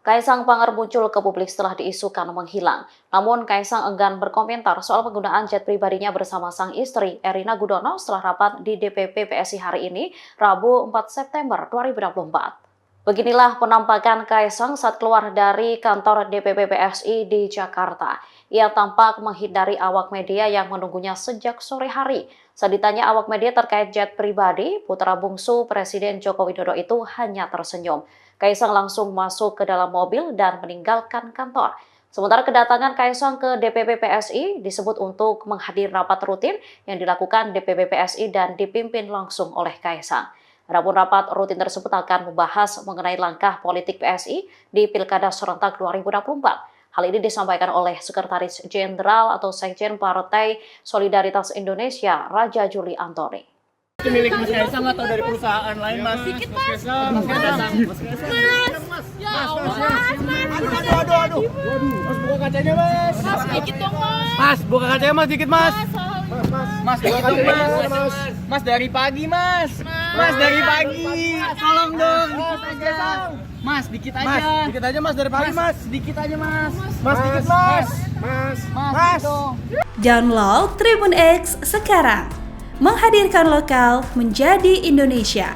Kaisang Pangarep muncul ke publik setelah diisukan menghilang. Namun Kaisang enggan berkomentar soal penggunaan jet pribadinya bersama sang istri, Erina Gudono, setelah rapat di DPP PSI hari ini, Rabu 4 September 2024. Beginilah penampakan Kaisang saat keluar dari kantor DPP PSI di Jakarta. Ia tampak menghindari awak media yang menunggunya sejak sore hari. Saat ditanya awak media terkait jet pribadi, putra bungsu Presiden Joko Widodo itu hanya tersenyum. Kaisang langsung masuk ke dalam mobil dan meninggalkan kantor. Sementara kedatangan Kaisang ke DPP PSI disebut untuk menghadiri rapat rutin yang dilakukan DPP PSI dan dipimpin langsung oleh Kaisang. Adapun rapat rutin tersebut akan membahas mengenai langkah politik PSI di Pilkada serentak 2024. Hal ini disampaikan oleh Sekretaris Jenderal atau Sekjen Partai Solidaritas Indonesia, Raja Juli Antoni. Itu milik Mas Kaisang atau dari perusahaan lain, Mas? Dikit, Mas. Mas Kaisang. Mas. Ya Allah, Mas. Aduh. Mas, buka kacanya, Mas. Mas, dikit dong, Mas. Mas, buka kacanya, Mas, dikit, Mas. Mas, dikit dong, Mas. Mas, dari pagi, Mas. Mas, dari pagi. Tolong dong, dikit aja. Mas, dikit aja. Mas, dikit aja, Mas, dari pagi, Mas. Dikit aja, Mas. Mas, dikit, Mas. Mas. Download Tribun X sekarang. Menghadirkan lokal menjadi Indonesia.